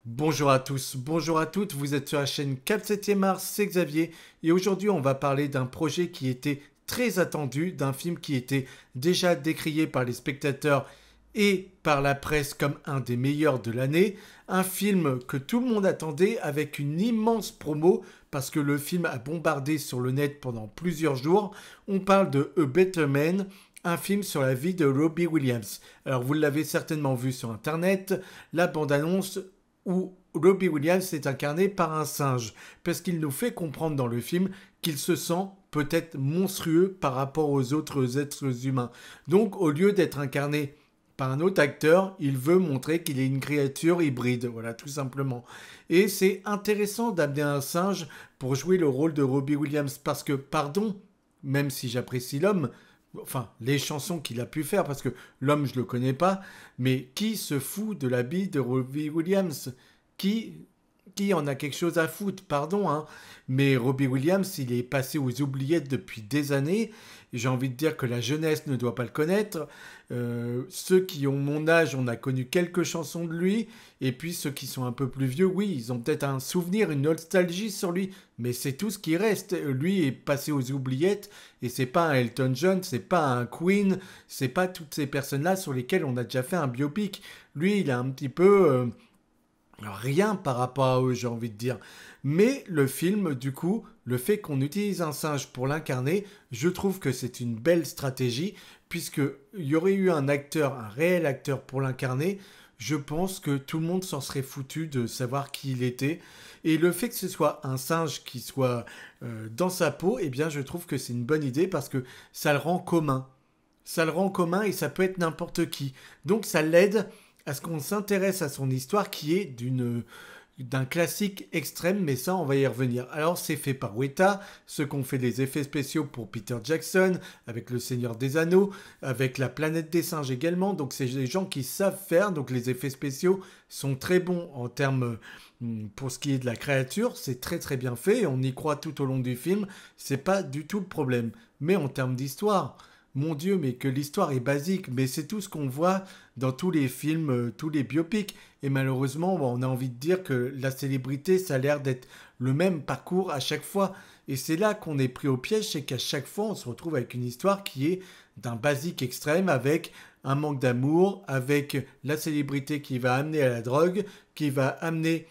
Bonjour à tous, bonjour à toutes, vous êtes sur la chaîne Cap 7e Art, c'est Xavier et aujourd'hui on va parler d'un projet qui était très attendu, d'un film qui était déjà décrié par les spectateurs et par la presse comme un des meilleurs de l'année, un film que tout le monde attendait avec une immense promo parce que le film a bombardé sur le net pendant plusieurs jours. On parle de A Better Man, un film sur la vie de Robbie Williams. Alors vous l'avez certainement vu sur internet, la bande-annonce où Robbie Williams est incarné par un singe, parce qu'il nous fait comprendre dans le film qu'il se sent peut-être monstrueux par rapport aux autres êtres humains. Donc au lieu d'être incarné par un autre acteur, il veut montrer qu'il est une créature hybride, voilà, tout simplement. Et c'est intéressant d'amener un singe pour jouer le rôle de Robbie Williams, parce que, pardon, même si j'apprécie l'homme, enfin, les chansons qu'il a pu faire, parce que l'homme, je le connais pas, mais qui se fout de l'habit de Robbie Williams? Qui, qui en a quelque chose à foutre, pardon, hein. Mais Robbie Williams, il est passé aux oubliettes depuis des années. J'ai envie de dire que la jeunesse ne doit pas le connaître. Ceux qui ont mon âge, on a connu quelques chansons de lui. Et puis ceux qui sont un peu plus vieux, oui, ils ont peut-être un souvenir, une nostalgie sur lui. Mais c'est tout ce qui reste. Lui est passé aux oubliettes. Et c'est pas un Elton John, c'est pas un Queen, c'est pas toutes ces personnes-là sur lesquelles on a déjà fait un biopic. Lui, il a un petit peu... rien par rapport à eux, j'ai envie de dire. Mais le film, du coup, le fait qu'on utilise un singe pour l'incarner, je trouve que c'est une belle stratégie, puisqu'il y aurait eu un acteur, un réel acteur pour l'incarner, je pense que tout le monde s'en serait foutu de savoir qui il était. Et le fait que ce soit un singe qui soit dans sa peau, eh bien je trouve que c'est une bonne idée parce que ça le rend commun. Ça le rend commun et ça peut être n'importe qui. Donc ça l'aide à ce qu'on s'intéresse à son histoire qui est d'un classique extrême, mais ça, on va y revenir. Alors, c'est fait par Weta, ceux qui ont fait les effets spéciaux pour Peter Jackson, avec Le Seigneur des Anneaux, avec La Planète des Singes également. Donc, c'est des gens qui savent faire. Donc, les effets spéciaux sont très bons en termes, pour ce qui est de la créature. C'est très, très bien fait. On y croit tout au long du film. C'est pas du tout le problème. Mais en termes d'histoire, mon Dieu, mais que l'histoire est basique, mais c'est tout ce qu'on voit dans tous les films, tous les biopics. Et malheureusement, bon, on a envie de dire que la célébrité, ça a l'air d'être le même parcours à chaque fois. Et c'est là qu'on est pris au piège, c'est qu'à chaque fois, on se retrouve avec une histoire qui est d'un basique extrême, avec un manque d'amour, avec la célébrité qui va amener à la drogue, qui va amener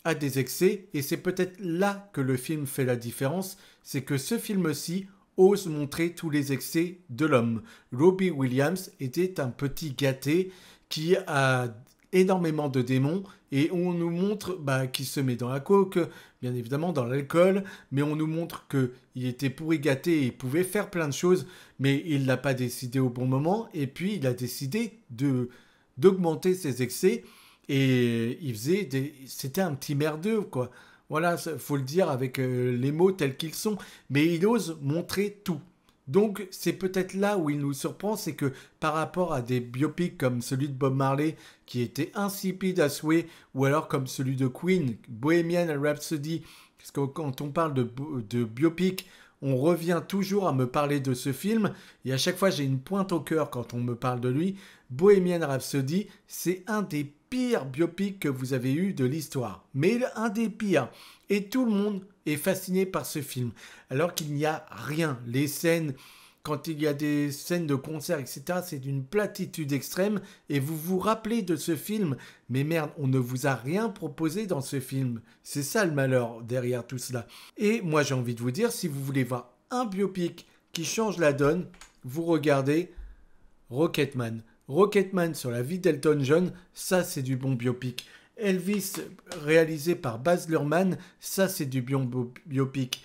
à des excès. Et c'est peut-être là que le film fait la différence, c'est que ce film-ci ose montrer tous les excès de l'homme. Robbie Williams était un petit gâté qui a énormément de démons et on nous montre qu'il se met dans la coke, bien évidemment dans l'alcool, mais on nous montre qu'il était pourri gâté et il pouvait faire plein de choses, mais il n'a pas décidé au bon moment et puis il a décidé d'augmenter ses excès et c'était un petit merdeux quoi. Voilà, faut le dire avec les mots tels qu'ils sont. Mais il ose montrer tout. Donc c'est peut-être là où il nous surprend, c'est que par rapport à des biopics comme celui de Bob Marley, qui était insipide à souhait, ou alors comme celui de Queen, Bohemian Rhapsody, parce que quand on parle de biopic, on revient toujours à me parler de ce film, et à chaque fois j'ai une pointe au cœur quand on me parle de lui. Bohemian Rhapsody, c'est un des pires biopics que vous avez eu de l'histoire. Mais un des pires. Et tout le monde est fasciné par ce film. Alors qu'il n'y a rien. Les scènes, quand il y a des scènes de concert, etc., c'est d'une platitude extrême. Et vous vous rappelez de ce film. Mais merde, on ne vous a rien proposé dans ce film. C'est ça le malheur derrière tout cela. Et moi j'ai envie de vous dire, si vous voulez voir un biopic qui change la donne, vous regardez Rocketman. Rocketman sur la vie d'Elton John, ça c'est du bon biopic. Elvis, réalisé par Baz Luhrmann, ça c'est du bon biopic.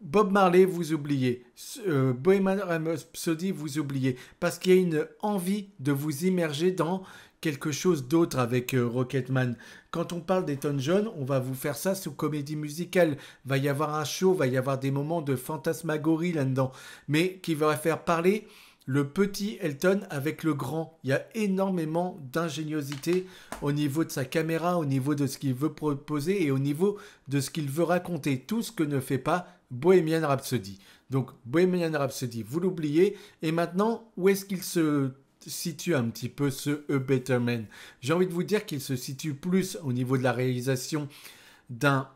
Bob Marley, vous oubliez. Bohemian Rhapsody, vous oubliez. Parce qu'il y a une envie de vous immerger dans quelque chose d'autre avec Rocketman. Quand on parle d'Elton John, on va vous faire ça sous comédie musicale. Va y avoir un show, va y avoir des moments de fantasmagorie là-dedans. Mais qui va faire parler le petit Elton avec le grand. Il y a énormément d'ingéniosité au niveau de sa caméra, au niveau de ce qu'il veut proposer et au niveau de ce qu'il veut raconter. Tout ce que ne fait pas Bohemian Rhapsody. Donc Bohemian Rhapsody, vous l'oubliez. Et maintenant, où est-ce qu'il se situe un petit peu ce A Better Man? J'ai envie de vous dire qu'il se situe plus au niveau de la réalisation d'un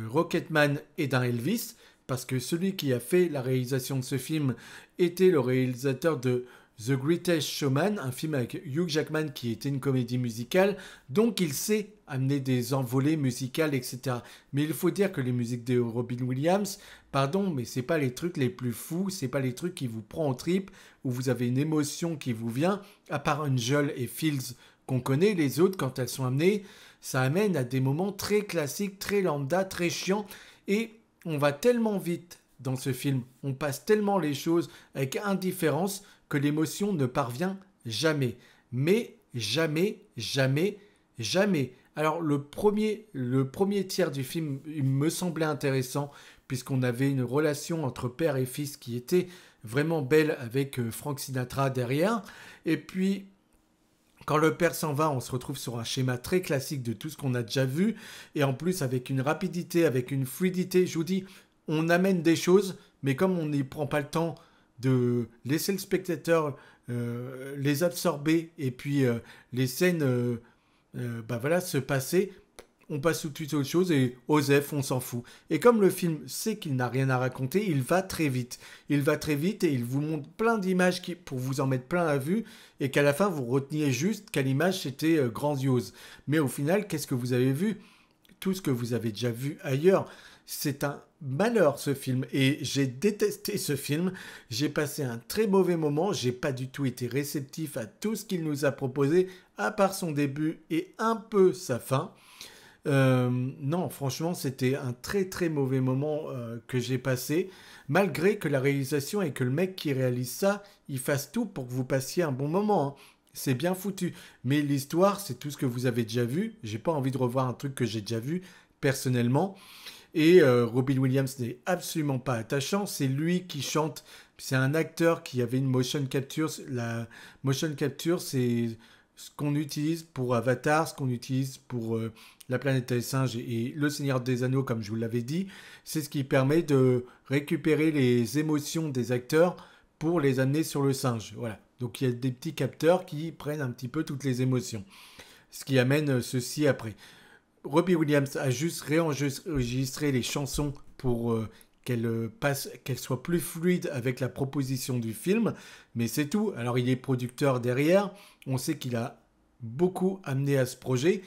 Rocketman et d'un Elvis, parce que celui qui a fait la réalisation de ce film était le réalisateur de The Greatest Showman, un film avec Hugh Jackman qui était une comédie musicale, donc il sait amener des envolées musicales, etc. Mais il faut dire que les musiques de Robin Williams, pardon, mais c'est pas les trucs les plus fous, c'est pas les trucs qui vous prend en tripes, où vous avez une émotion qui vous vient, à part Angel et Fields qu'on connaît, les autres, quand elles sont amenées, ça amène à des moments très classiques, très lambda, très chiants, et on va tellement vite dans ce film, on passe tellement les choses avec indifférence que l'émotion ne parvient jamais. Mais jamais, jamais, jamais. Alors le premier tiers du film, il me semblait intéressant puisqu'on avait une relation entre père et fils qui était vraiment belle avec Frank Sinatra derrière. Et puis quand le père s'en va, on se retrouve sur un schéma très classique de tout ce qu'on a déjà vu. Et en plus, avec une rapidité, avec une fluidité, je vous dis, on amène des choses, mais comme on n'y prend pas le temps de laisser le spectateur les absorber et puis les scènes bah voilà, se passer, on passe tout de suite à autre chose et Osef, on s'en fout. Et comme le film sait qu'il n'a rien à raconter, il va très vite. Il va très vite et il vous montre plein d'images pour vous en mettre plein la vue et qu'à la fin vous reteniez juste quelle image c'était grandiose. Mais au final, qu'est-ce que vous avez vu? Tout ce que vous avez déjà vu ailleurs. C'est un malheur ce film et j'ai détesté ce film. J'ai passé un très mauvais moment. J'ai pas du tout été réceptif à tout ce qu'il nous a proposé, à part son début et un peu sa fin. Non, franchement, c'était un très très mauvais moment que j'ai passé, malgré que la réalisation et que le mec qui réalise ça, il fasse tout pour que vous passiez un bon moment. Hein. C'est bien foutu. Mais l'histoire, c'est tout ce que vous avez déjà vu. J'ai pas envie de revoir un truc que j'ai déjà vu, personnellement. Et Robin Williams n'est absolument pas attachant. C'est lui qui chante. C'est un acteur qui avait une motion capture. La motion capture, c'est ce qu'on utilise pour Avatar, ce qu'on utilise pour La planète des singes et Le Seigneur des Anneaux, comme je vous l'avais dit. C'est ce qui permet de récupérer les émotions des acteurs pour les amener sur le singe. Voilà. Donc il y a des petits capteurs qui prennent un petit peu toutes les émotions. Ce qui amène ceci après. Robbie Williams a juste réenregistré les chansons pour qu'elles soient plus fluides avec la proposition du film, mais c'est tout. Alors il est producteur derrière, on sait qu'il a beaucoup amené à ce projet,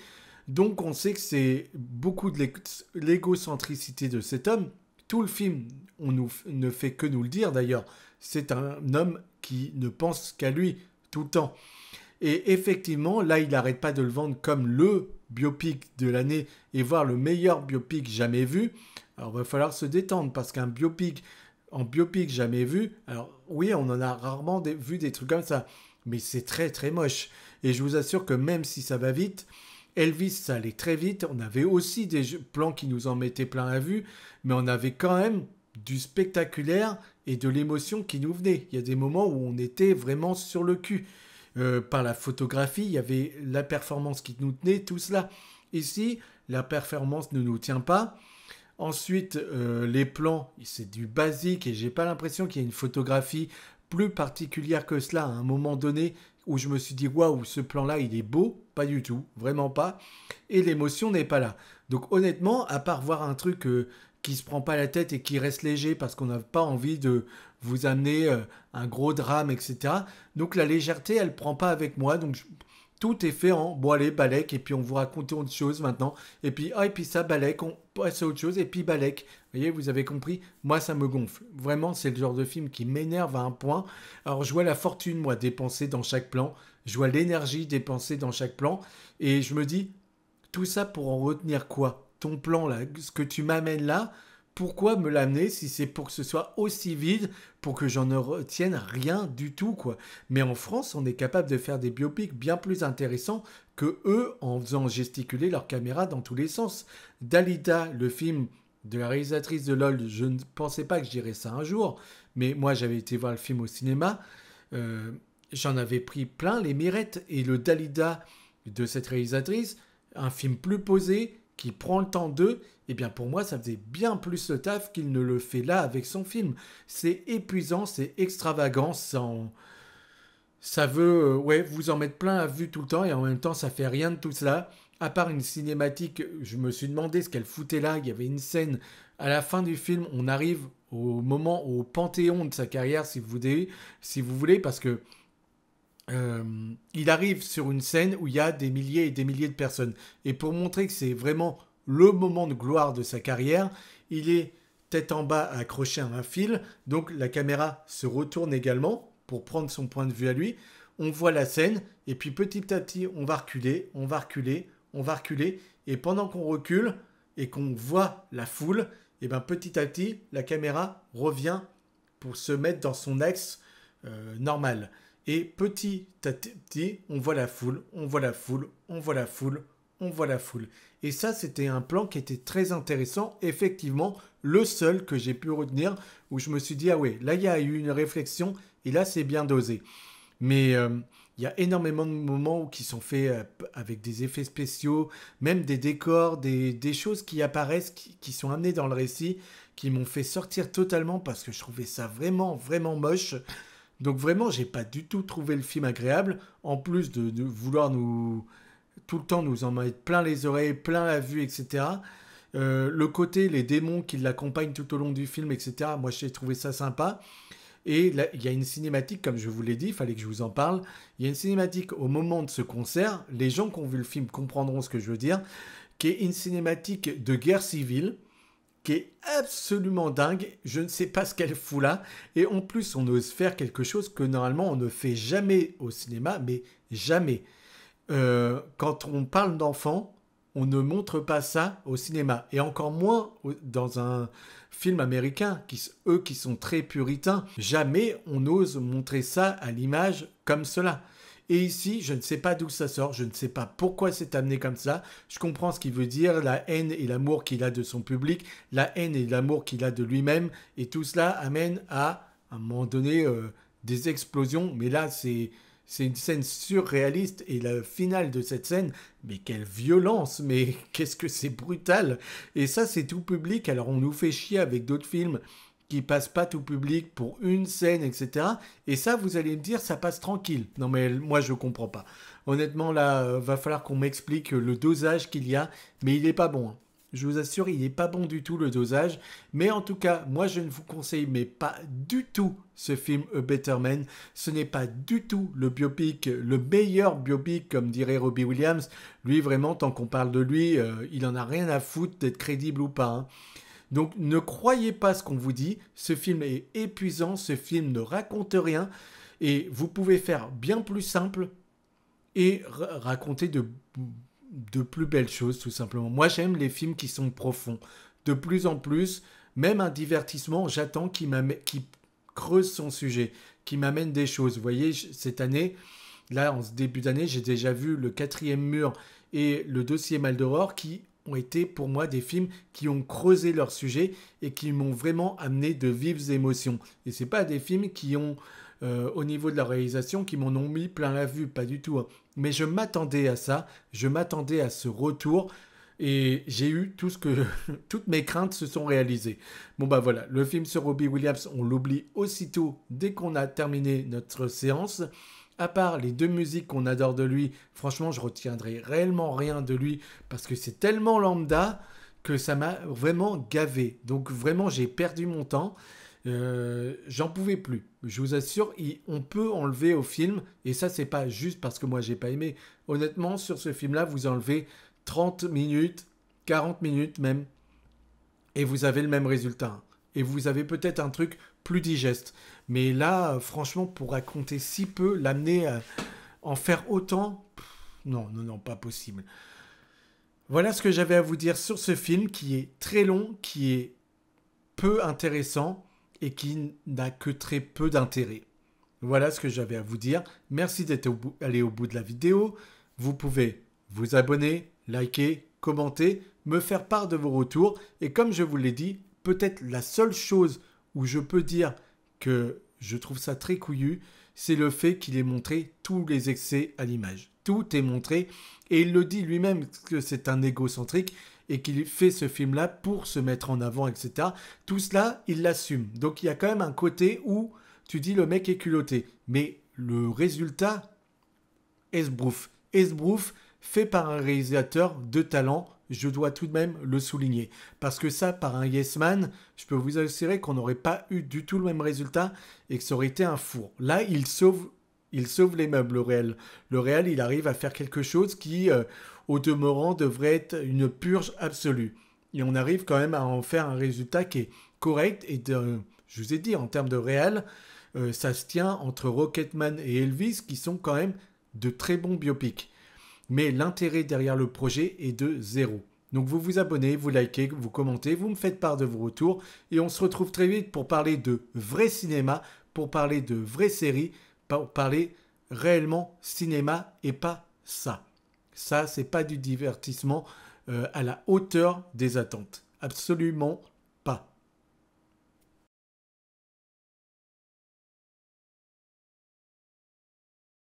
donc on sait que c'est beaucoup de l'égocentricité de cet homme. Tout le film, ne fait que nous le dire d'ailleurs, c'est un homme qui ne pense qu'à lui tout le temps. Et effectivement, là, il n'arrête pas de le vendre comme le biopic de l'année et voir le meilleur biopic jamais vu. Alors, il va falloir se détendre parce qu'un biopic, en biopic jamais vu, alors oui, on en a rarement vu des trucs comme ça, mais c'est très très moche. Et je vous assure que même si ça va vite, Elvis, ça allait très vite. On avait aussi des plans qui nous en mettaient plein la vue, mais on avait quand même du spectaculaire et de l'émotion qui nous venait. Il y a des moments où on était vraiment sur le cul. Par la photographie, il y avait la performance qui nous tenait, tout cela. Ici, la performance ne nous tient pas. Ensuite, les plans, c'est du basique et j'ai pas l'impression qu'il y ait une photographie plus particulière que cela à un moment donné où je me suis dit waouh, ce plan-là, il est beau. Pas du tout, vraiment pas. Et l'émotion n'est pas là. Donc honnêtement, à part voir un truc qui se prend pas la tête et qui reste léger parce qu'on n'a pas envie de vous amener un gros drame, etc. Donc la légèreté, elle prend pas avec moi. Donc tout est fait en bon allez, balèque, et puis on vous raconte autre chose maintenant. Et puis, et puis ça, balèque, on passe à autre chose, et puis balèque. Vous voyez, vous avez compris, moi ça me gonfle. Vraiment, c'est le genre de film qui m'énerve à un point. Alors je vois la fortune, moi, dépensée dans chaque plan. Je vois l'énergie dépensée dans chaque plan. Et je me dis, tout ça pour en retenir quoi? Ton plan là, ce que tu m'amènes là, pourquoi me l'amener si c'est pour que ce soit aussi vide, pour que j'en ne retienne rien du tout, quoi. Mais en France, on est capable de faire des biopics bien plus intéressants que eux en faisant gesticuler leur caméra dans tous les sens. Dalida, le film de la réalisatrice de LOL, je ne pensais pas que je dirais ça un jour, mais moi j'avais été voir le film au cinéma, j'en avais pris plein les mirettes, et le Dalida de cette réalisatrice, un film plus posé, qui prend le temps d'eux, eh bien pour moi ça faisait bien plus le taf qu'il ne le fait là avec son film. C'est épuisant, c'est extravagant, ça veut ouais, vous en mettre plein la vue tout le temps et en même temps ça fait rien de tout cela. À part une cinématique, je me suis demandé ce qu'elle foutait là. Il y avait une scène à la fin du film, on arrive au moment, au panthéon de sa carrière si vous voulez parce que euh, il arrive sur une scène où il y a des milliers et des milliers de personnes. Et pour montrer que c'est vraiment le moment de gloire de sa carrière, il est tête en bas accroché à un fil. Donc la caméra se retourne également pour prendre son point de vue à lui. On voit la scène et puis petit à petit, on va reculer, on va reculer, on va reculer. Et pendant qu'on recule et qu'on voit la foule, et ben petit à petit, la caméra revient pour se mettre dans son axe normal. Et petit à petit, on voit la foule, on voit la foule, on voit la foule, on voit la foule. Et ça, c'était un plan qui était très intéressant. Effectivement, le seul que j'ai pu retenir où je me suis dit, ah ouais, là, il y a eu une réflexion et là, c'est bien dosé. Mais il y a énormément de moments qui sont faits avec des effets spéciaux, même des décors, des choses qui apparaissent, qui sont amenées dans le récit, qui m'ont fait sortir totalement parce que je trouvais ça vraiment, vraiment moche. Donc vraiment, j'ai pas du tout trouvé le film agréable, en plus de vouloir nous tout le temps nous en mettre plein les oreilles, plein la vue, etc. Le côté, les démons qui l'accompagnent tout au long du film, etc. Moi, j'ai trouvé ça sympa. Et là, il y a une cinématique, comme je vous l'ai dit, il fallait que je vous en parle. Il y a une cinématique au moment de ce concert. Les gens qui ont vu le film comprendront ce que je veux dire. Qui est une cinématique de guerre civile qui est absolument dingue. Je ne sais pas ce qu'elle fout là. Et en plus, on ose faire quelque chose que normalement on ne fait jamais au cinéma, mais jamais. Quand on parle d'enfants, on ne montre pas ça au cinéma. Et encore moins dans un film américain, eux qui sont très puritains. Jamais on ose montrer ça à l'image comme cela. Et ici, je ne sais pas d'où ça sort, je ne sais pas pourquoi c'est amené comme ça. Je comprends ce qu'il veut dire, la haine et l'amour qu'il a de son public, la haine et l'amour qu'il a de lui-même. Et tout cela amène à un moment donné, des explosions. Mais là, c'est une scène surréaliste et la finale de cette scène, mais quelle violence, mais qu'est-ce que c'est brutal. Et ça, c'est tout public. Alors on nous fait chier avec d'autres films qui passent pas tout public pour une scène, etc. Et ça, vous allez me dire, ça passe tranquille. Non mais moi, je comprends pas. Honnêtement, là, va falloir qu'on m'explique le dosage qu'il y a, mais il est pas bon, hein. Je vous assure, il n'est pas bon du tout le dosage. Mais en tout cas, moi je ne vous conseille mais pas du tout ce film A Better Man. Ce n'est pas du tout le biopic, le meilleur biopic comme dirait Robbie Williams. Lui vraiment, tant qu'on parle de lui, il en a rien à foutre d'être crédible ou pas, hein. Donc ne croyez pas ce qu'on vous dit. Ce film est épuisant, ce film ne raconte rien. Et vous pouvez faire bien plus simple et raconter de plus belles choses, tout simplement. Moi, j'aime les films qui sont profonds. De plus en plus, même un divertissement, j'attends qui creuse son sujet, qui m'amène des choses. Vous voyez, cette année, là, en ce début d'année, j'ai déjà vu Le Quatrième Mur et Le Dossier Maldoror qui ont été pour moi des films qui ont creusé leur sujet et qui m'ont vraiment amené de vives émotions. Et c'est pas des films qui ont au niveau de la réalisation qui m'en ont mis plein la vue, pas du tout, hein. Mais je m'attendais à ça, je m'attendais à ce retour et j'ai eu tout ce que toutes mes craintes se sont réalisées. Bon bah voilà, le film sur Robbie Williams, on l'oublie aussitôt dès qu'on a terminé notre séance. À part les deux musiques qu'on adore de lui, franchement, je retiendrai réellement rien de lui parce que c'est tellement lambda que ça m'a vraiment gavé. Donc vraiment, j'ai perdu mon temps. J'en pouvais plus. Je vous assure, on peut enlever au film, et ça c'est pas juste parce que moi j'ai pas aimé. Honnêtement, sur ce film-là, vous enlevez 30 minutes, 40 minutes même, et vous avez le même résultat. Et vous avez peut-être un truc plus digeste. Mais là, franchement, pour raconter si peu, l'amener à en faire autant, non, non, non, pas possible. Voilà ce que j'avais à vous dire sur ce film qui est très long, qui est peu intéressant et qui n'a que très peu d'intérêt. Voilà ce que j'avais à vous dire. Merci d'être allé au bout de la vidéo. Vous pouvez vous abonner, liker, commenter, me faire part de vos retours. Et comme je vous l'ai dit, peut-être la seule chose où je peux dire que je trouve ça très couillu, c'est le fait qu'il ait montré tous les excès à l'image. Tout est montré et il le dit lui-même que c'est un égocentrique et qu'il fait ce film-là pour se mettre en avant, etc. Tout cela, il l'assume. Donc il y a quand même un côté où tu dis le mec est culotté. Mais le résultat esbrouf. Esbrouf fait par un réalisateur de talent, je dois tout de même le souligner. Parce que ça, par un Yes Man, je peux vous assurer qu'on n'aurait pas eu du tout le même résultat et que ça aurait été un four. Là, il sauve les meubles, le réel. Le réel, il arrive à faire quelque chose qui, au demeurant, devrait être une purge absolue. Et on arrive quand même à en faire un résultat qui est correct. Et je vous ai dit, en termes de réel, ça se tient entre Rocketman et Elvis, qui sont quand même de très bons biopics. Mais l'intérêt derrière le projet est de zéro. Donc vous vous abonnez, vous likez, vous commentez, vous me faites part de vos retours et on se retrouve très vite pour parler de vrai cinéma, pour parler de vraies séries, pour parler réellement cinéma et pas ça. Ça, c'est pas du divertissement à la hauteur des attentes. Absolument